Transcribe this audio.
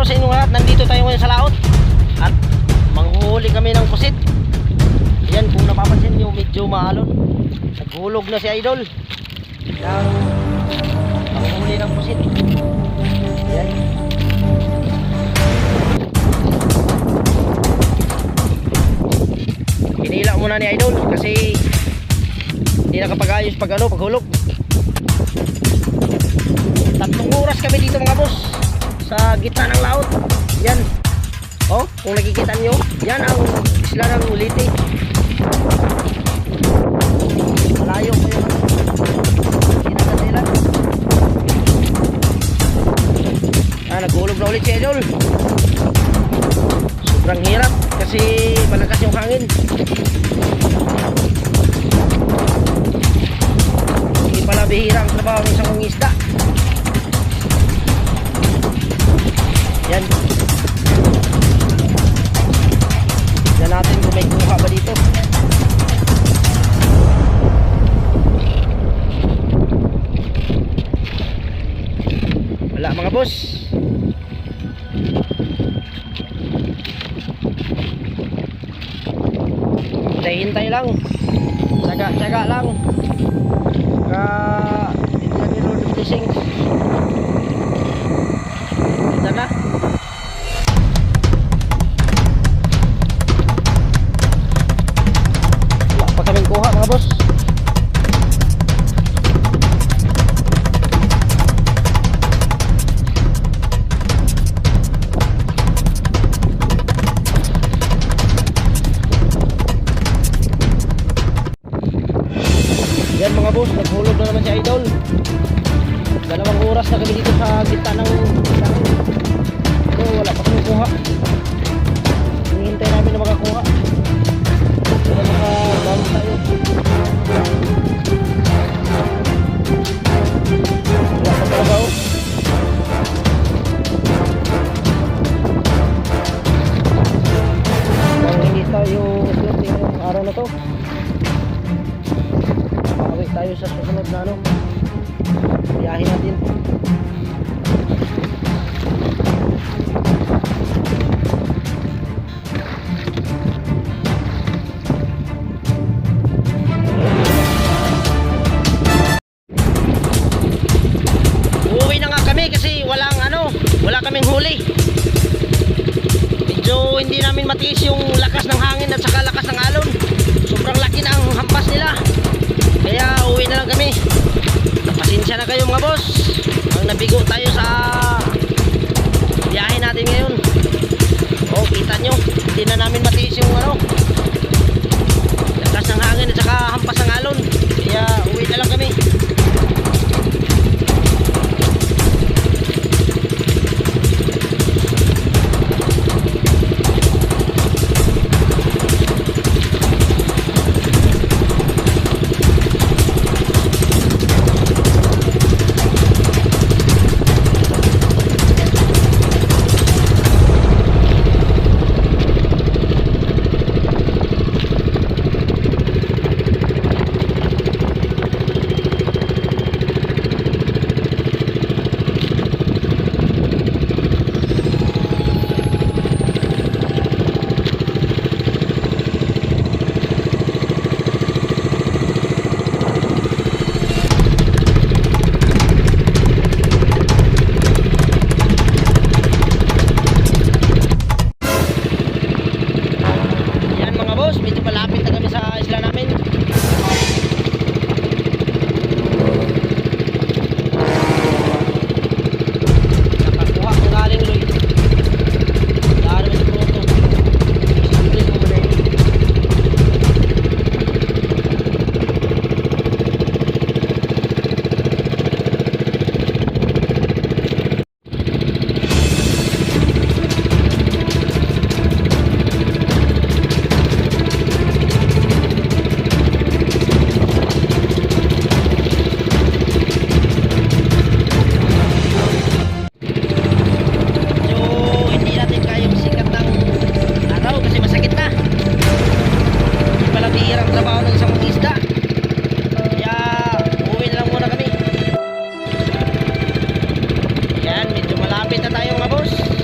sa inyo lahat. Nandito tayo ngayon sa laot at manghuli kami ng pusit. Yan, kung napapansin nyo, medyo maalon. Naghulog na si Idol ng manghuli ng pusit. Yan. Hinila muna ni Idol kasi hindi nakapag-ayos paghulog. 3 oras kami dito mga boss sa gitna ng laot. Yan. Oh, kung nakikita nyo, yan ang isla ng Uliti. Malayo pa yun. Sinagasilan. Naghulog na ulit si Idol. Sobrang hirap kasi malakas yung hangin. Hindi pala bihira ang trabaho ng isang isda. Yan. Yan natin kung may kuha ba dito. Wala mga boss. Hintay lang. Tsaga lang. Hindi na ni fishing. Ito na. Wala pa kaming kuha mga boss. Yan mga boss, naghulog na naman si Idol. 2 oras na kami dito sa gitna ng ito, wala pa kami kuha. Hinihintay namin na makakuha. Wala makabago tayo. Wala pa talaga oh. Kung hindi tayo swerte yung araw na to, tayo sa susunod na biyahe natin. Uuwi na nga kami kasi wala kaming huli. Medyo hindi namin matiis yung lakas ng hangin at saka lakas ng alon. Sobrang laki na ang hampas nila. Kaya uwi na lang kami. Pasensya na kayo mga boss. Ang nabigo tayo sa biyahe natin ngayon. Oh, kita nyo, hindi na namin matiis yung lakas ng hangin at saka hampas ng alon. Kaya uwi na lang kami. Medyo malapit na kami sa isla namin. Nakakuha ko galing Loy. Dari sa photo. Sige ko muna yun. Malapit na tayo mga boss.